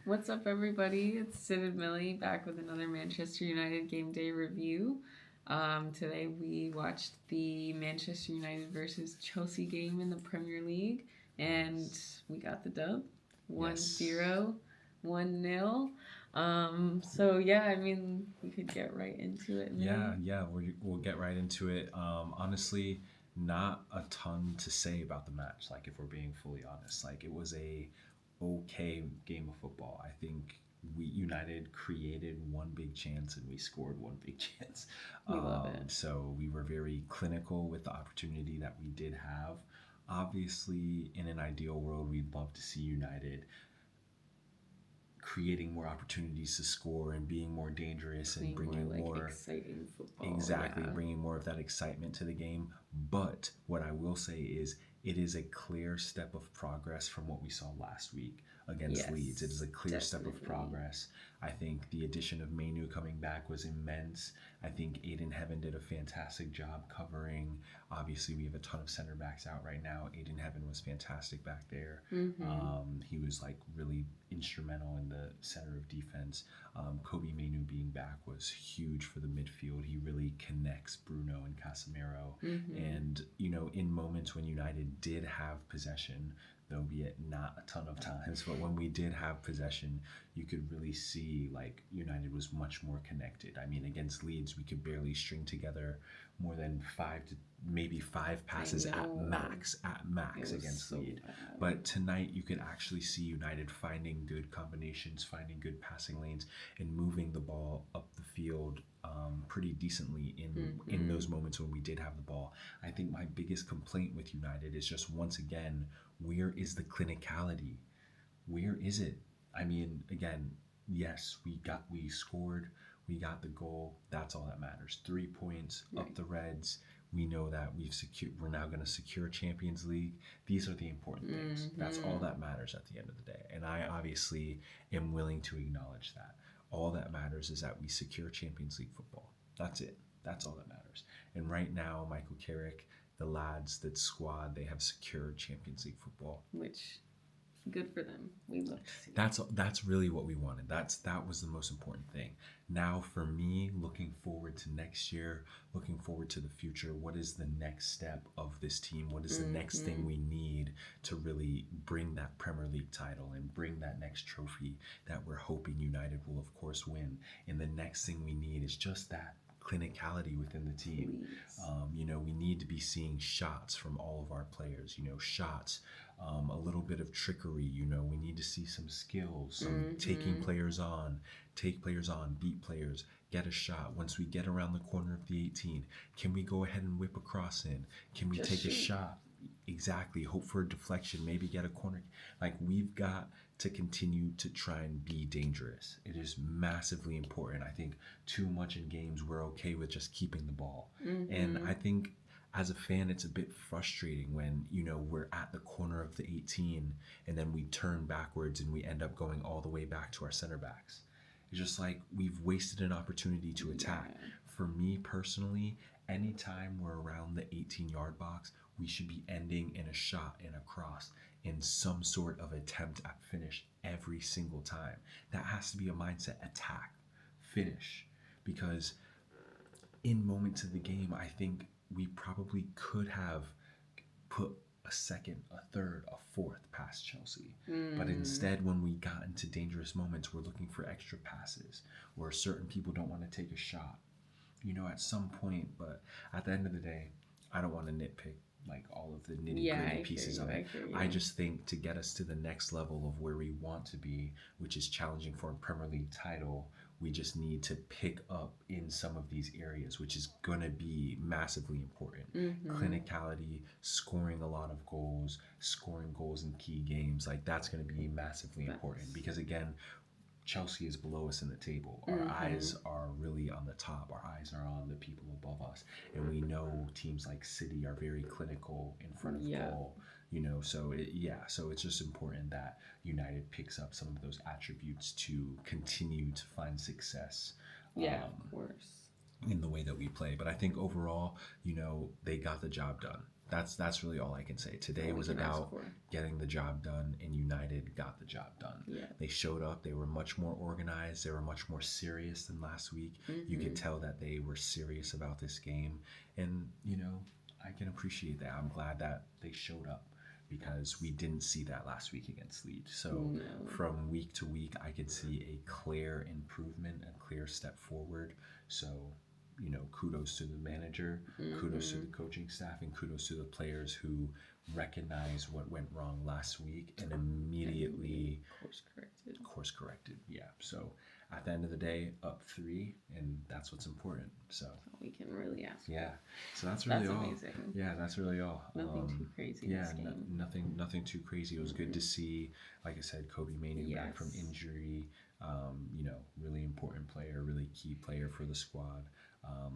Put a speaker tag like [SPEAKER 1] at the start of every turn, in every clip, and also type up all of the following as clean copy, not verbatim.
[SPEAKER 1] What's up, everybody? It's Sid and Millie back with another Manchester United game day review. Today we watched the Manchester United versus Chelsea game in the Premier League, and we got the dub 1-0, 1-0. So yeah, I mean, we could get right into it.
[SPEAKER 2] We'll get right into it. Honestly, not a ton to say about the match. Like, if we're being fully honest, like it was a okay game of football. I think we United created one big chance and we scored one big chance.
[SPEAKER 1] We love it.
[SPEAKER 2] So we were very clinical with the opportunity that we did have. Obviously, in an ideal world, we'd love to see United creating more opportunities to score and being more dangerous and bringing more
[SPEAKER 1] exciting football.
[SPEAKER 2] exactly bringing more of that excitement to the game. But what I will say is it is a clear step of progress from what we saw last week against Leeds. It is a clear step of progress. I think the addition of Mainu coming back was immense. I think Aiden Heaven did a fantastic job covering. Obviously, we have a ton of center backs out right now. Aiden Heaven was fantastic back there. He was like really instrumental in the center of defense. Kobe Mainu being back was huge for the midfield. He really connects Bruno and Casemiro. And, you know, in moments when United did have possession, though be it not a ton of times, but when we did have possession, you could really see like United was much more connected. I mean, against Leeds, we could barely string together more than five passes at max against Leeds. But tonight, you could actually see United finding good combinations, finding good passing lanes, and moving the ball up the field pretty decently in those moments when we did have the ball. I think my biggest complaint with United is just once again, where is the clinicality? Where is it? I mean, again, yes, we scored, we got the goal. That's all that matters. 3 points up the Reds. We know that we're now going to secure Champions League. These are the important things. That's all that matters at the end of the day. And I obviously am willing to acknowledge that. All that matters is that we secure Champions League football. That's it. That's all that matters. And right now, Michael Carrick, the lads, that squad, they have secured Champions League football.
[SPEAKER 1] Which, good for them. We love to see
[SPEAKER 2] that's really what we wanted. That was the most important thing. Now for me, looking forward to next year, looking forward to the future, what is the next step of this team? What is the next thing we need to really bring that Premier League title and bring that next trophy that we're hoping United will of course win? And the next thing we need is just that clinicality within the team. You know, we need to be seeing shots from all of our players, you know, shots, a little bit of trickery, you know, we need to see some skills, some taking players on, take players on, beat players, get a shot. Once we get around the corner of the 18, can we go ahead and whip a cross in? Can we take a shot? Exactly. Hope for a deflection, maybe get a corner. Like, we've got to continue to try and be dangerous. It is massively important. I think too much in games we're okay with just keeping the ball. And I think as a fan it's a bit frustrating when, you know, we're at the corner of the 18 and then we turn backwards and we end up going all the way back to our center backs. It's just like we've wasted an opportunity to attack. For me personally, anytime we're around the 18-yard box, we should be ending in a shot, in a cross, in some sort of attempt at finish every single time. That has to be a mindset: attack, finish. Because in moments of the game, I think we probably could have put a second, a third, a fourth past Chelsea. But instead, when we got into dangerous moments, we're looking for extra passes, or certain people don't want to take a shot, you know, at some point. But at the end of the day, I don't want to nitpick like all of the nitty gritty pieces of it. I just think to get us to the next level of where we want to be, which is challenging for a Premier League title, we just need to pick up in some of these areas, which is going to be massively important. Clinicality, scoring a lot of goals, scoring goals in key games, like that's going to be massively important. Because again, Chelsea is below us in the table. Our eyes are really on the top. Our eyes are on the people above us. And we know teams like City are very clinical in front of goal. You know, so it's just important that United picks up some of those attributes to continue to find success.
[SPEAKER 1] Of course.
[SPEAKER 2] In the way that we play. But I think overall, you know, they got the job done. that's really all I can say. Today
[SPEAKER 1] All we
[SPEAKER 2] was
[SPEAKER 1] can ask
[SPEAKER 2] about
[SPEAKER 1] for.
[SPEAKER 2] getting the job done, and United got the job done.
[SPEAKER 1] Yeah.
[SPEAKER 2] They showed up. They were much more organized. They were much more serious than last week. You could tell that they were serious about this game, and I can appreciate that. I'm glad that they showed up because we didn't see that last week against Leeds. So
[SPEAKER 1] No.
[SPEAKER 2] from week to week, I could see a clear improvement, a clear step forward. So kudos to the manager, kudos to the coaching staff, and kudos to the players who recognized what went wrong last week and immediately course corrected. Yeah. So at the end of the day, up 3, and that's what's important. So
[SPEAKER 1] we can really ask for.
[SPEAKER 2] yeah. So that's really all.
[SPEAKER 1] Amazing.
[SPEAKER 2] Yeah, that's really all.
[SPEAKER 1] Nothing too crazy.
[SPEAKER 2] Yeah,
[SPEAKER 1] this game.
[SPEAKER 2] nothing too crazy. It was good to see, like I said, Kobe Mainoo back from injury. Really important player, really key player for the squad.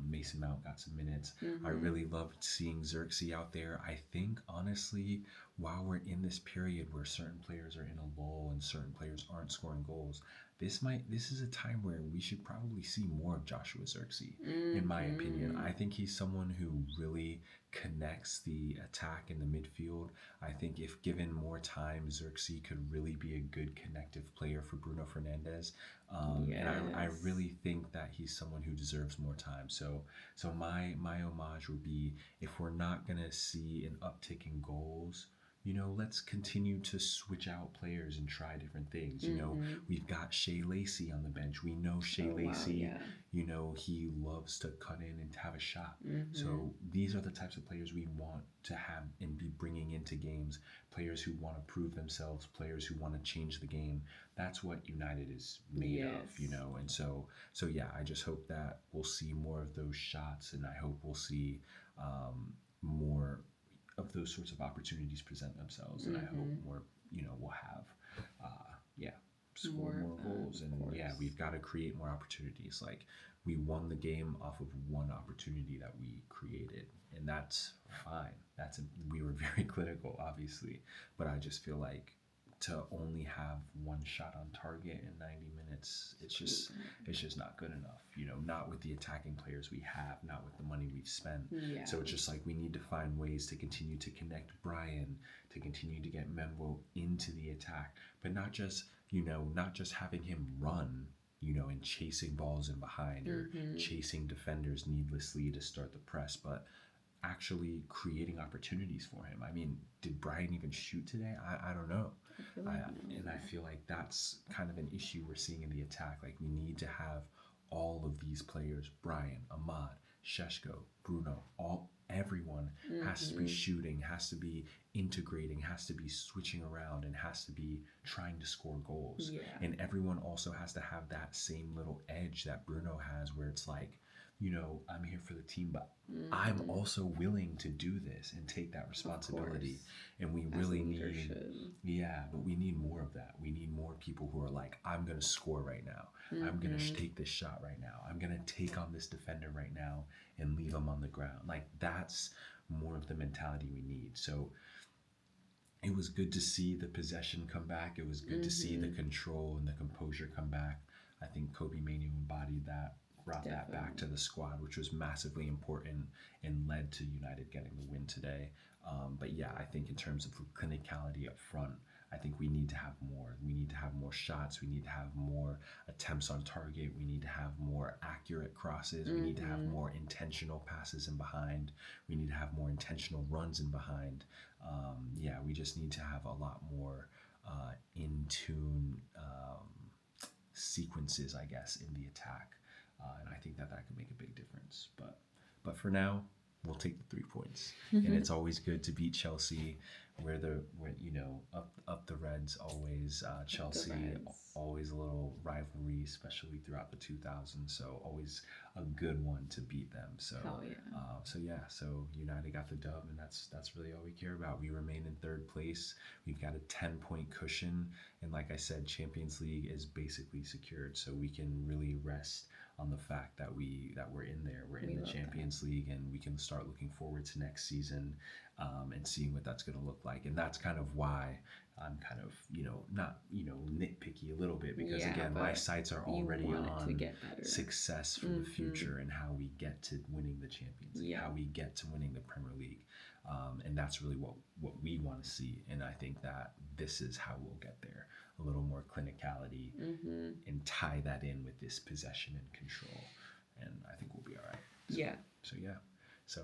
[SPEAKER 2] Mason Mount got some minutes. I really loved seeing Xerxes out there. I think, honestly, while we're in this period where certain players are in a lull and certain players aren't scoring goals, this is a time where we should probably see more of Joshua Xerxes, in my opinion. I think he's someone who really connects the attack in the midfield. I think if given more time, Xerxes could really be a good connective player for Bruno Fernandes. And I really think that he's someone who deserves more time. So my homage would be, if we're not gonna see an uptick in goals, let's continue to switch out players and try different things. We've got Shea Lacey on the bench. We know Shea Lacey, he loves to cut in and have a shot. So these are the types of players we want to have and be bringing into games. Players who want to prove themselves, players who want to change the game. That's what United is made of, and so yeah, I just hope that we'll see more of those shots, and I hope we'll see more of those sorts of opportunities present themselves, and I hope more, we'll have, score more goals, and we've got to create more opportunities. Like, we won the game off of one opportunity that we created, and that's fine. We were very clinical, obviously, but I just feel like to only have one shot on target in 90 minutes, it's just not good enough. Not with the attacking players we have, not with the money we've spent. So it's just like we need to find ways to continue to connect Brian, to continue to get Membo into the attack, but not just having him run, and chasing balls in behind or chasing defenders needlessly to start the press, but actually creating opportunities for him. I mean, did Brian even shoot today? I don't know. I feel like that's kind of an issue we're seeing in the attack. Like, we need to have all of these players, Brian, Ahmad, Šeško, Bruno, everyone has to be shooting, has to be integrating, has to be switching around, and has to be trying to score goals. And everyone also has to have that same little edge that Bruno has, where it's like, I'm here for the team, but I'm also willing to do this and take that responsibility. And we really need, but we need more of that. We need more people who are like, I'm going to score right now. I'm going to take this shot right now. I'm going to take on this defender right now and leave him on the ground. Like, that's more of the mentality we need. So it was good to see the possession come back. It was good to see the control and the composure come back. I think Kobe Mainoo embodied that, brought that back to the squad, which was massively important and led to United getting the win today. But yeah, I think in terms of clinicality up front, I think we need to have more. We need to have more shots. We need to have more attempts on target. We need to have more accurate crosses. We need to have more intentional passes in behind. We need to have more intentional runs in behind. We just need to have a lot more in tune sequences, I guess, in the attack. And I think that could make a big difference. But for now, we'll take the 3 points. And it's always good to beat Chelsea. We're up the Reds always. Chelsea, always a little rivalry, especially throughout the 2000s. So always a good one to beat them. So so United got the dub, and that's really all we care about. We remain in 3rd place. We've got a 10-point cushion, and like I said, Champions League is basically secured. So we can really rest on the fact that we're in there. We're in the Champions League, and we can start looking forward to next season and seeing what that's going to look like. And that's kind of why I'm kind of, not, nitpicky a little bit, because again, my sights are already on success for the future and how we get to winning the Champions League, how we get to winning the Premier League. And that's really what we want to see. And I think that this is how we'll get there. A little more clinicality and tie that in with this possession and control. And I think we'll be all right.
[SPEAKER 1] Yeah.
[SPEAKER 2] So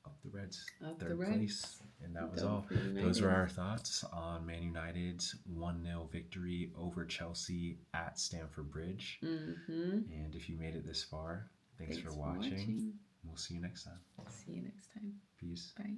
[SPEAKER 2] up the Reds,
[SPEAKER 1] Up the
[SPEAKER 2] third
[SPEAKER 1] Reds.
[SPEAKER 2] place. And that was
[SPEAKER 1] Go
[SPEAKER 2] all.
[SPEAKER 1] for United.
[SPEAKER 2] Those were our thoughts on Man United's 1-0 victory over Chelsea at Stamford Bridge. And if you made it this far, thanks for watching. We'll see you next time.
[SPEAKER 1] See you next time.
[SPEAKER 2] Peace.
[SPEAKER 1] Bye.